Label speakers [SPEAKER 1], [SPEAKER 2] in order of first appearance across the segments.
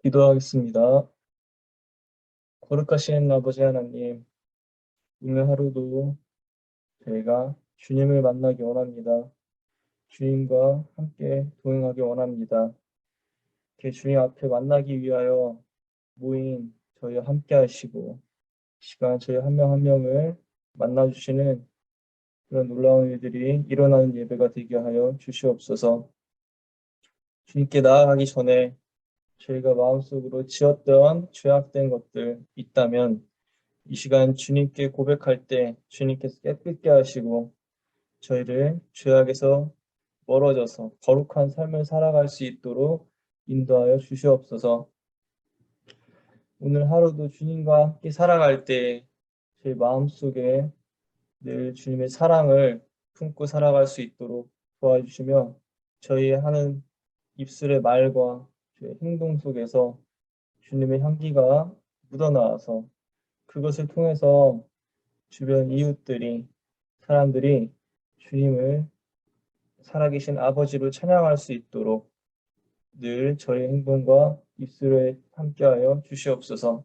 [SPEAKER 1] 기도하겠습니다. 거룩하신 아버지 하나님, 오늘 하루도 저희가 주님을 만나기 원합니다. 주님과 함께 동행하기 원합니다. 이렇게 주님 앞에 만나기 위하여 모인 저희와 함께 하시고, 시간 저희 한 명 한 명을 만나주시는 그런 놀라운 일들이 일어나는 예배가 되게 하여 주시옵소서. 주님께 나아가기 전에 저희가 마음속으로 지었던 죄악된 것들 있다면 이 시간 주님께 고백할 때 주님께서 깨끗게 하시고 저희를 죄악에서 멀어져서 거룩한 삶을 살아갈 수 있도록 인도하여 주시옵소서. 오늘 하루도 주님과 함께 살아갈 때 저희 마음속에 늘 주님의 사랑을 품고 살아갈 수 있도록 도와주시며 저희 하는 입술의 말과 저희 행동 속에서 주님의 향기가 묻어나와서 그것을 통해서 주변 이웃들이 사람들이 주님을 살아계신 아버지로 찬양할 수 있도록 늘 저의 행동과 입술에 함께하여 주시옵소서.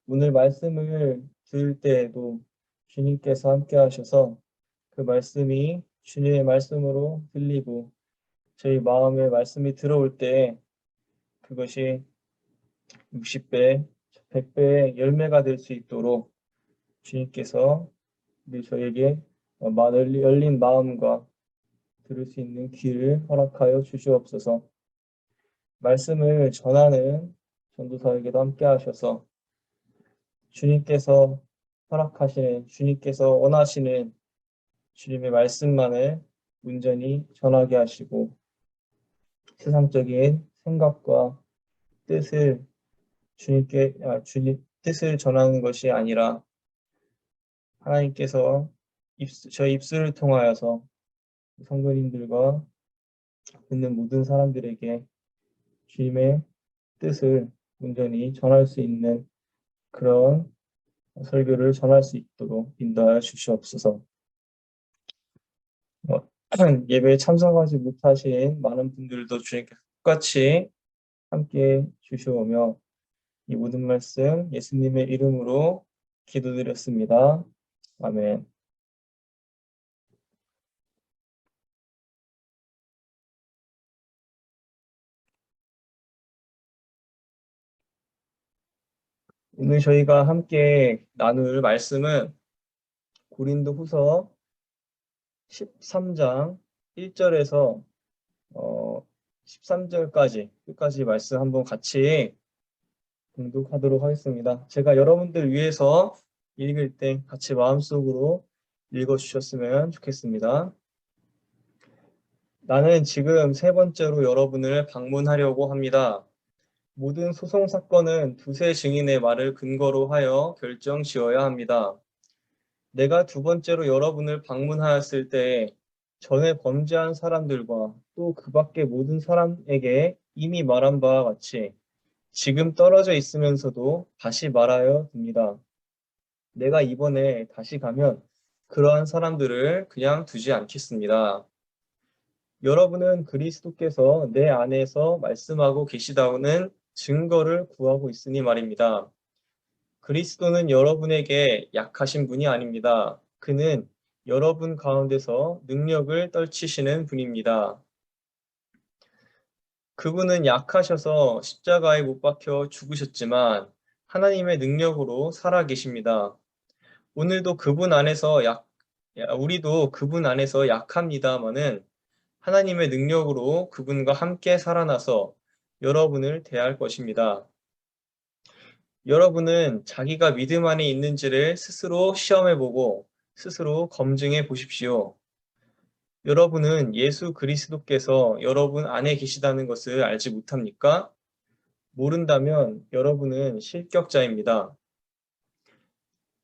[SPEAKER 1] 오늘 말씀을 들을 때에도 주님께서 함께하셔서 그 말씀이 주님의 말씀으로 들리고 저희 마음에 말씀이 들어올 때 그것이 60배, 100배의 열매가 될 수 있도록 주님께서 늘 저에게 열린 마음과 들을 수 있는 귀를 허락하여 주시옵소서. 말씀을 전하는 전도사에게도 함께 하셔서 주님께서 허락하시는, 주님께서 원하시는 주님의 말씀만을 온전히 전하게 하시고 세상적인 생각과 뜻을 주님 뜻을 전하는 것이 아니라 하나님께서 저희 입술을 통하여서 성도님들과 듣는 모든 사람들에게 주님의 뜻을 온전히 전할 수 있는 그런 설교를 전할 수 있도록 인도하여 주시옵소서. 예배에 참석하지 못하신 많은 분들도 주님께 똑같이 함께 주시오며 이 모든 말씀 예수님의 이름으로 기도드렸습니다. 아멘. 오늘 저희가 함께 나눌 말씀은 고린도후서 13장 1절에서 13절까지 끝까지 말씀 한번 같이 공독하도록 하겠습니다. 제가 여러분들 위해서 읽을 때 같이 마음속으로 읽어주셨으면 좋겠습니다. 나는 지금 세 번째로 여러분을 방문하려고 합니다. 모든 소송 사건은 두세 증인의 말을 근거로 하여 결정 지어야 합니다. 내가 두 번째로 여러분을 방문하였을 때 전에 범죄한 사람들과 또 그 밖의 모든 사람에게 이미 말한 바와 같이 지금 떨어져 있으면서도 다시 말하여 듭니다. 내가 이번에 다시 가면 그러한 사람들을 그냥 두지 않겠습니다. 여러분은 그리스도께서 내 안에서 말씀하고 계시다는 증거를 구하고 있으니 말입니다. 그리스도는 여러분에게 약하신 분이 아닙니다. 그는 여러분 가운데서 능력을 떨치시는 분입니다. 그분은 약하셔서 십자가에 못 박혀 죽으셨지만 하나님의 능력으로 살아 계십니다. 오늘도 우리도 그분 안에서 약합니다마는 하나님의 능력으로 그분과 함께 살아나서 여러분을 대할 것입니다. 여러분은 자기가 믿음 안에 있는지를 스스로 시험해보고 스스로 검증해 보십시오. 여러분은 예수 그리스도께서 여러분 안에 계시다는 것을 알지 못합니까? 모른다면 여러분은 실격자입니다.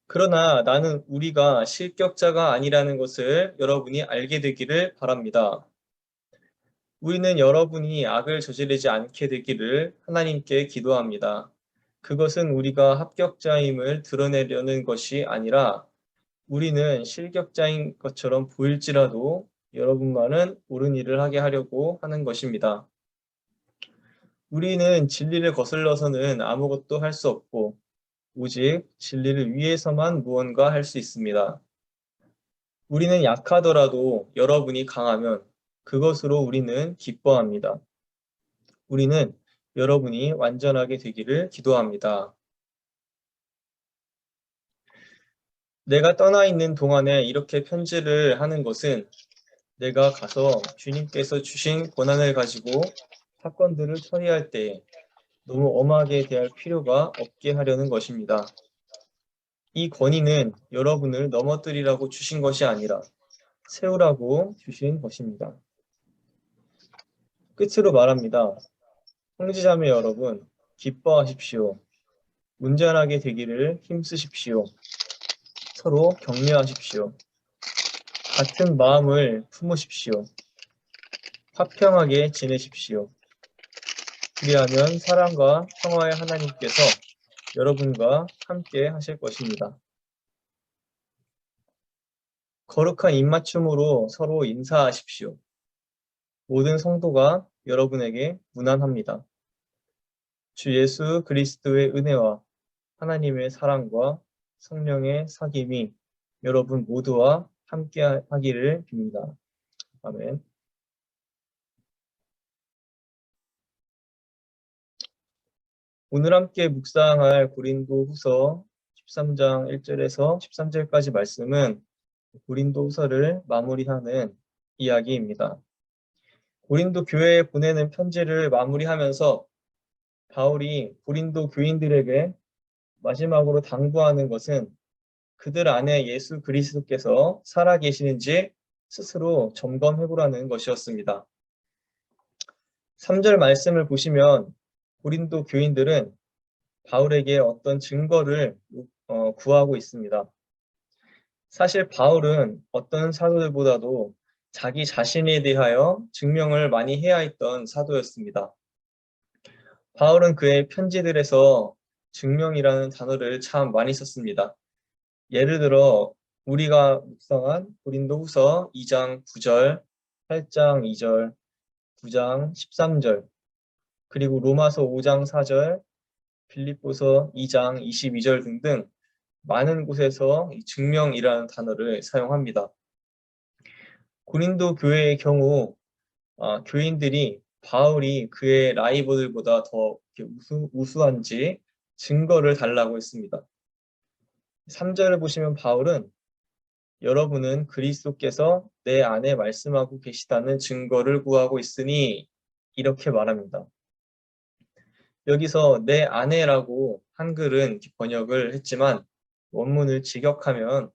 [SPEAKER 1] 그러나 나는 우리가 실격자가 아니라는 것을 여러분이 알게 되기를 바랍니다. 우리는 여러분이 악을 저지르지 않게 되기를 하나님께 기도합니다. 그것은 우리가 합격자임을 드러내려는 것이 아니라 우리는 실격자인 것처럼 보일지라도 여러분만은 옳은 일을 하게 하려고 하는 것입니다. 우리는 진리를 거슬러서는 아무것도 할 수 없고 오직 진리를 위해서만 무언가 할 수 있습니다. 우리는 약하더라도 여러분이 강하면 그것으로 우리는 기뻐합니다. 우리는 여러분이 완전하게 되기를 기도합니다. 내가 떠나 있는 동안에 이렇게 편지를 하는 것은 내가 가서 주님께서 주신 권한을 가지고 사건들을 처리할 때 너무 엄하게 대할 필요가 없게 하려는 것입니다. 이 권위는 여러분을 넘어뜨리라고 주신 것이 아니라 세우라고 주신 것입니다. 끝으로 말합니다. 형제자매 여러분, 기뻐하십시오. 온전하게 되기를 힘쓰십시오. 서로 격려하십시오. 같은 마음을 품으십시오. 화평하게 지내십시오. 그리하면 사랑과 평화의 하나님께서 여러분과 함께 하실 것입니다. 거룩한 입맞춤으로 서로 인사하십시오. 모든 성도가 여러분에게 문안합니다. 주 예수 그리스도의 은혜와 하나님의 사랑과 성령의 사귐이 여러분 모두와 함께 하기를 빕니다. 아멘. 오늘 함께 묵상할 고린도후서 13장 1절에서 13절까지 말씀은 고린도후서를 마무리하는 이야기입니다. 고린도 교회에 보내는 편지를 마무리하면서 바울이 고린도 교인들에게 마지막으로 당부하는 것은 그들 안에 예수 그리스도께서 살아계시는지 스스로 점검해보라는 것이었습니다. 3절 말씀을 보시면 고린도 교인들은 바울에게 어떤 증거를 구하고 있습니다. 사실 바울은 어떤 사도들보다도 자기 자신에 대하여 증명을 많이 해야 했던 사도였습니다. 바울은 그의 편지들에서 증명이라는 단어를 참 많이 썼습니다. 예를 들어 우리가 묵상한 고린도후서 2장 9절, 8장 2절, 9장 13절, 그리고 로마서 5장 4절, 빌립보서 2장 22절 등등 많은 곳에서 증명이라는 단어를 사용합니다. 고린도 교회의 경우 교인들이 바울이 그의 라이벌들보다 더 우수한지 증거를 달라고 했습니다. 3절을 보시면 바울은 여러분은 그리스도께서 내 안에 말씀하고 계시다는 증거를 구하고 있으니 이렇게 말합니다. 여기서 내 안에라고 한글은 번역을 했지만 원문을 직역하면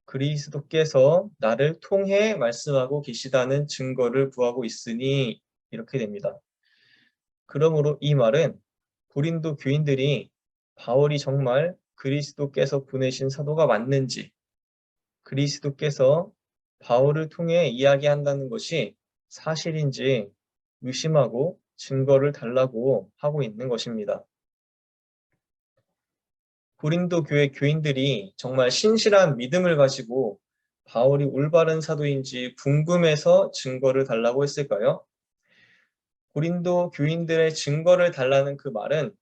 [SPEAKER 1] 그리스도께서 나를 통해 말씀하고 계시다는 증거를 구하고 있으니 이렇게 됩니다. 그러므로 이 말은 고린도 교인들이 바울이 정말 그리스도께서 보내신 사도가 맞는지, 그리스도께서 바울을 통해 이야기한다는 것이 사실인지 의심하고 증거를 달라고 하고 있는 것입니다. 고린도 교회 교인들이 정말 신실한 믿음을 가지고 바울이 올바른 사도인지 궁금해서 증거를 달라고 했을까요? 고린도 교인들의 증거를 달라는 그 말은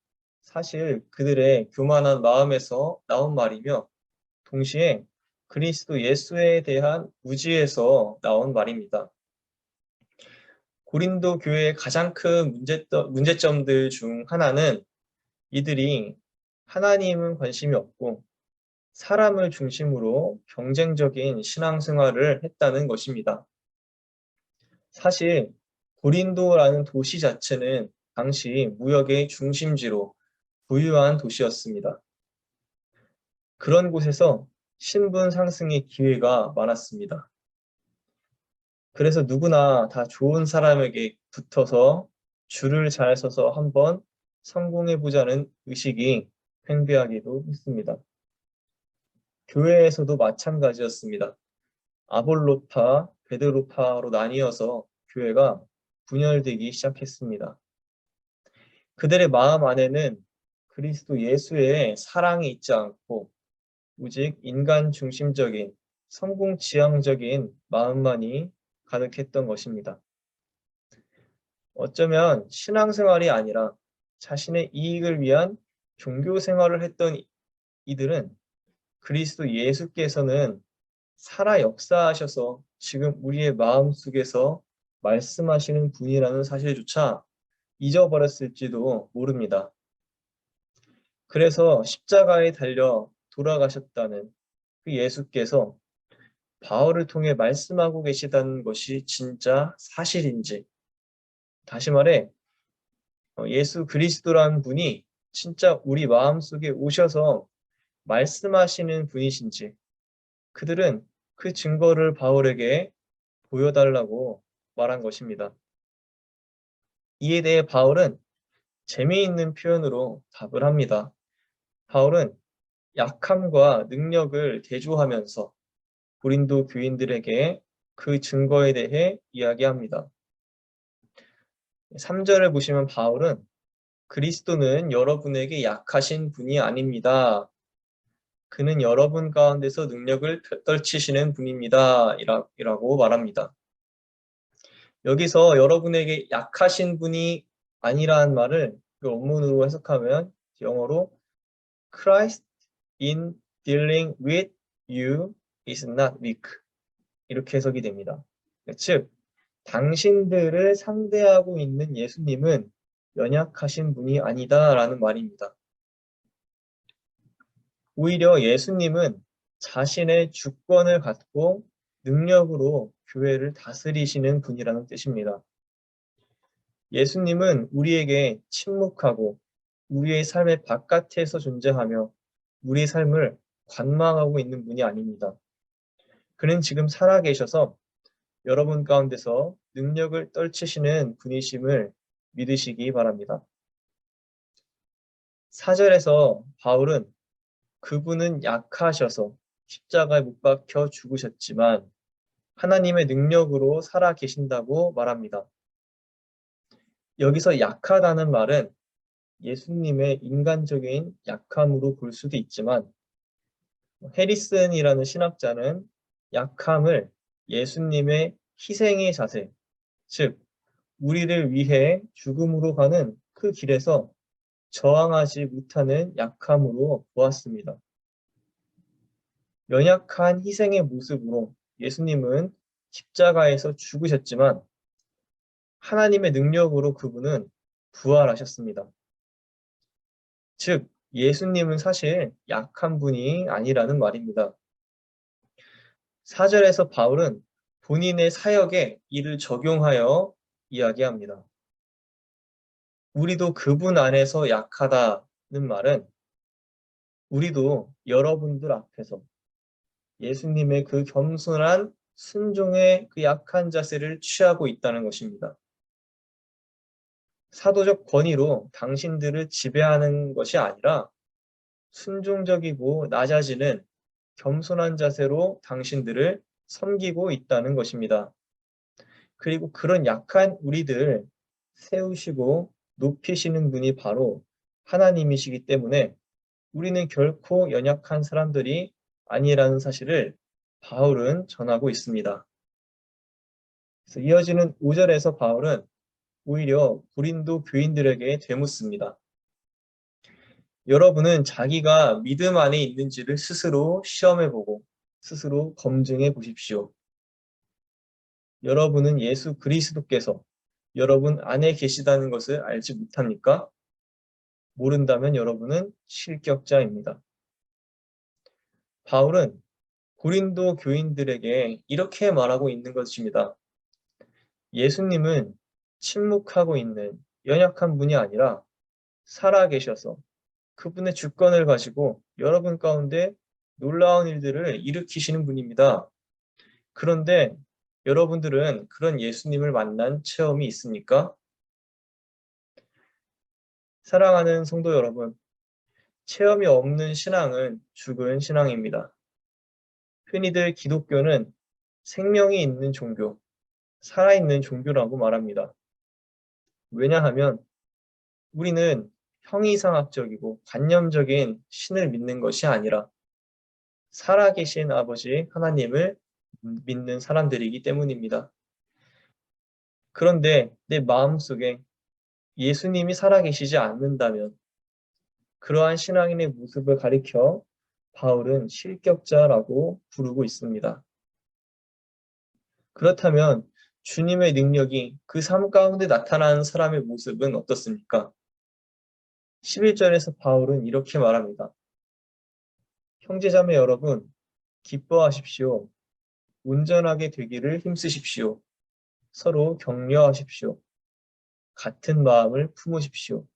[SPEAKER 1] 사실 그들의 교만한 마음에서 나온 말이며 동시에 그리스도 예수에 대한 무지에서 나온 말입니다. 고린도 교회의 가장 큰 문제점들 중 하나는 이들이 하나님은 관심이 없고 사람을 중심으로 경쟁적인 신앙생활을 했다는 것입니다. 사실 고린도라는 도시 자체는 당시 무역의 중심지로 부유한 도시였습니다. 그런 곳에서 신분 상승의 기회가 많았습니다. 그래서 누구나 다 좋은 사람에게 붙어서 줄을 잘 서서 한번 성공해보자는 의식이 팽배하기도 했습니다. 교회에서도 마찬가지였습니다. 아볼로파, 베드로파로 나뉘어서 교회가 분열되기 시작했습니다. 그들의 마음 안에는 그리스도 예수의 사랑이 있지 않고 오직 인간 중심적인 성공 지향적인 마음만이 가득했던 것입니다. 어쩌면 신앙생활이 아니라 자신의 이익을 위한 종교 생활을 했던 이들은 그리스도 예수께서는 살아 역사하셔서 지금 우리의 마음속에서 말씀하시는 분이라는 사실조차 잊어버렸을지도 모릅니다. 그래서 십자가에 달려 돌아가셨다는 그 예수께서 바울을 통해 말씀하고 계시다는 것이 진짜 사실인지, 다시 말해 예수 그리스도라는 분이 진짜 우리 마음속에 오셔서 말씀하시는 분이신지 그들은 그 증거를 바울에게 보여달라고 말한 것입니다. 이에 대해 바울은 재미있는 표현으로 답을 합니다. 바울은 약함과 능력을 대조하면서 고린도 교인들에게 그 증거에 대해 이야기합니다. 3절을 보시면 바울은 그리스도는 여러분에게 약하신 분이 아닙니다. 그는 여러분 가운데서 능력을 떨치시는 분입니다. 이라고 말합니다. 여기서 여러분에게 약하신 분이 아니라는 말을 그 원문으로 해석하면 영어로 Christ in dealing with you is not weak 이렇게 해석이 됩니다. 즉, 당신들을 상대하고 있는 예수님은 연약하신 분이 아니다라는 말입니다. 오히려 예수님은 자신의 주권을 갖고 능력으로 교회를 다스리시는 분이라는 뜻입니다. 예수님은 우리에게 침묵하고 우리의 삶의 바깥에서 존재하며 우리의 삶을 관망하고 있는 분이 아닙니다. 그는 지금 살아계셔서 여러분 가운데서 능력을 떨치시는 분이심을 믿으시기 바랍니다. 4절에서 바울은 그분은 약하셔서 십자가에 못 박혀 죽으셨지만 하나님의 능력으로 살아 계신다고 말합니다. 여기서 약하다는 말은 예수님의 인간적인 약함으로 볼 수도 있지만 해리슨이라는 신학자는 약함을 예수님의 희생의 자세, 즉 우리를 위해 죽음으로 가는 그 길에서 저항하지 못하는 약함으로 보았습니다. 연약한 희생의 모습으로 예수님은 십자가에서 죽으셨지만 하나님의 능력으로 그분은 부활하셨습니다. 즉, 예수님은 사실 약한 분이 아니라는 말입니다. 4절에서 바울은 본인의 사역에 이를 적용하여 이야기합니다. 우리도 그분 안에서 약하다는 말은 우리도 여러분들 앞에서 예수님의 그 겸손한 순종의 그 약한 자세를 취하고 있다는 것입니다. 사도적 권위로 당신들을 지배하는 것이 아니라 순종적이고 낮아지는 겸손한 자세로 당신들을 섬기고 있다는 것입니다. 그리고 그런 약한 우리들 세우시고 높이시는 분이 바로 하나님이시기 때문에 우리는 결코 연약한 사람들이 아니라는 사실을 바울은 전하고 있습니다. 그래서 이어지는 5절에서 바울은 오히려 고린도 교인들에게 되묻습니다. 여러분은 자기가 믿음 안에 있는지를 스스로 시험해보고 스스로 검증해 보십시오. 여러분은 예수 그리스도께서 여러분 안에 계시다는 것을 알지 못합니까? 모른다면 여러분은 실격자입니다. 바울은 고린도 교인들에게 이렇게 말하고 있는 것입니다. 예수님은 침묵하고 있는 연약한 분이 아니라 살아계셔서 그분의 주권을 가지고 여러분 가운데 놀라운 일들을 일으키시는 분입니다. 그런데 여러분들은 그런 예수님을 만난 체험이 있습니까? 사랑하는 성도 여러분, 체험이 없는 신앙은 죽은 신앙입니다. 흔히들 기독교는 생명이 있는 종교, 살아있는 종교라고 말합니다. 왜냐하면 우리는 형이상학적이고 관념적인 신을 믿는 것이 아니라 살아계신 아버지 하나님을 믿는 사람들이기 때문입니다. 그런데 내 마음속에 예수님이 살아계시지 않는다면 그러한 신앙인의 모습을 가리켜 바울은 실격자라고 부르고 있습니다. 그렇다면 주님의 능력이 그 삶 가운데 나타나는 사람의 모습은 어떻습니까? 11절에서 바울은 이렇게 말합니다. 형제자매 여러분, 기뻐하십시오. 온전하게 되기를 힘쓰십시오. 서로 격려하십시오. 같은 마음을 품으십시오.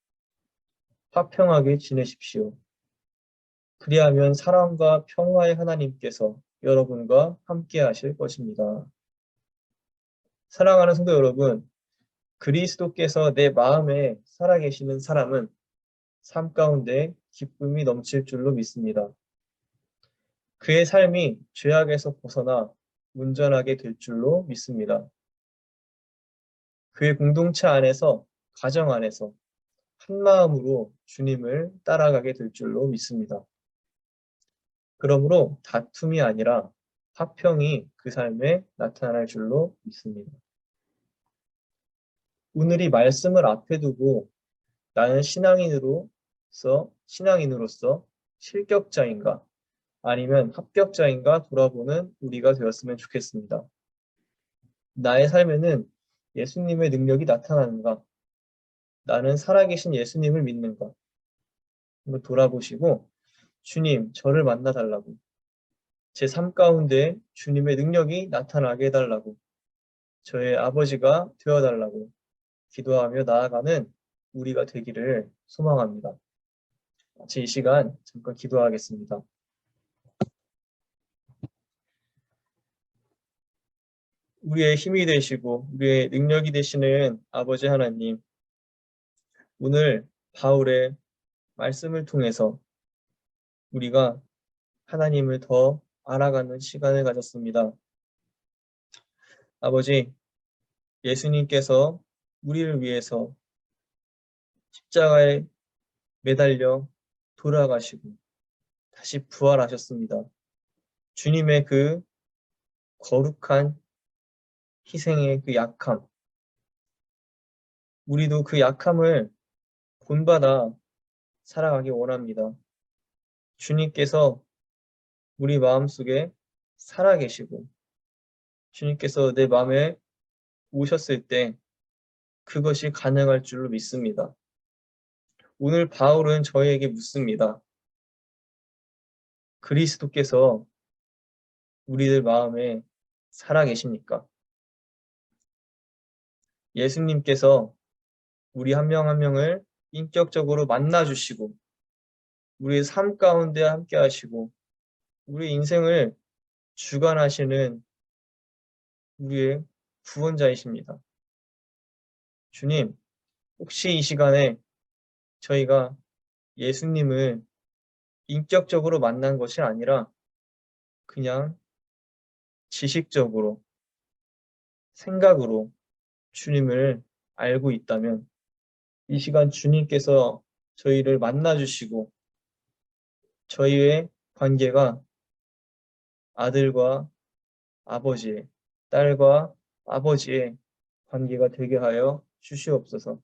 [SPEAKER 1] 화평하게 지내십시오. 그리하면 사랑과 평화의 하나님께서 여러분과 함께 하실 것입니다. 사랑하는 성도 여러분, 그리스도께서 내 마음에 살아계시는 사람은 삶 가운데 기쁨이 넘칠 줄로 믿습니다. 그의 삶이 죄악에서 벗어나 온전하게 될 줄로 믿습니다. 그의 공동체 안에서, 가정 안에서 한 마음으로 주님을 따라가게 될 줄로 믿습니다. 그러므로 다툼이 아니라 화평이 그 삶에 나타날 줄로 믿습니다. 오늘 이 말씀을 앞에 두고 나는 신앙인으로서 실격자인가 아니면 합격자인가 돌아보는 우리가 되었으면 좋겠습니다. 나의 삶에는 예수님의 능력이 나타나는가? 나는 살아계신 예수님을 믿는가? 한번 돌아보시고 주님, 저를 만나달라고 제 삶 가운데 주님의 능력이 나타나게 해달라고 저의 아버지가 되어달라고 기도하며 나아가는 우리가 되기를 소망합니다. 같이 이 시간 잠깐 기도하겠습니다. 우리의 힘이 되시고 우리의 능력이 되시는 아버지 하나님, 오늘 바울의 말씀을 통해서 우리가 하나님을 더 알아가는 시간을 가졌습니다. 아버지, 예수님께서 우리를 위해서 십자가에 매달려 돌아가시고 다시 부활하셨습니다. 주님의 그 거룩한 희생의 그 약함, 우리도 그 약함을 본받아 살아가기 원합니다. 주님께서 우리 마음속에 살아계시고 주님께서 내 마음에 오셨을 때 그것이 가능할 줄로 믿습니다. 오늘 바울은 저희에게 묻습니다. 그리스도께서 우리들 마음에 살아계십니까? 예수님께서 우리 한 명 한 명을 인격적으로 만나주시고 우리의 삶 가운데 함께 하시고 우리 인생을 주관하시는 우리의 구원자이십니다. 주님, 혹시 이 시간에 저희가 예수님을 인격적으로 만난 것이 아니라 그냥 지식적으로, 생각으로 주님을 알고 있다면 이 시간 주님께서 저희를 만나주시고 저희의 관계가 아들과 아버지의, 딸과 아버지의 관계가 되게 하여 주시옵소서.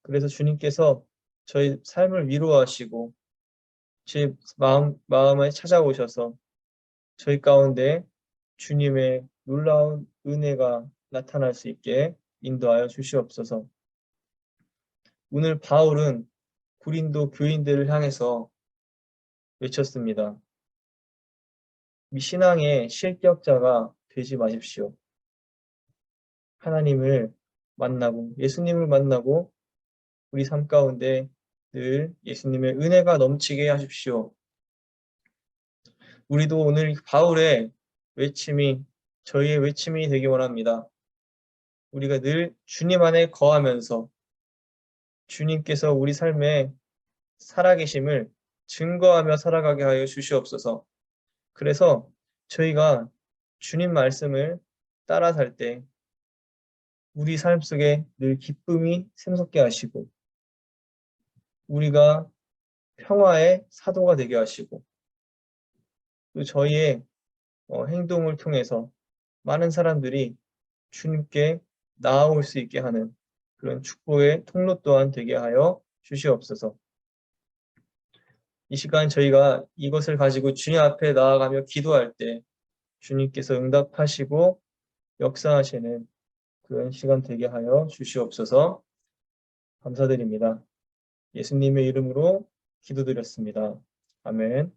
[SPEAKER 1] 그래서 주님께서 저희 삶을 위로하시고 제 마음에 찾아오셔서 저희 가운데 주님의 놀라운 은혜가 나타날 수 있게 인도하여 주시옵소서. 오늘 바울은 고린도 교인들을 향해서 외쳤습니다. 신앙의 실격자가 되지 마십시오. 하나님을 만나고 예수님을 만나고 우리 삶 가운데 늘 예수님의 은혜가 넘치게 하십시오. 우리도 오늘 바울의 외침이 저희의 외침이 되기 원합니다. 우리가 늘 주님 안에 거하면서 주님께서 우리 삶에 살아계심을 증거하며 살아가게 하여 주시옵소서. 그래서 저희가 주님 말씀을 따라 살 때 우리 삶 속에 늘 기쁨이 샘솟게 하시고 우리가 평화의 사도가 되게 하시고 또 저희의 행동을 통해서 많은 사람들이 주님께 나아올 수 있게 하는 그런 축복의 통로 또한 되게 하여 주시옵소서. 이 시간 저희가 이것을 가지고 주님 앞에 나아가며 기도할 때 주님께서 응답하시고 역사하시는 그런 시간 되게 하여 주시옵소서. 감사드립니다. 예수님의 이름으로 기도드렸습니다. 아멘.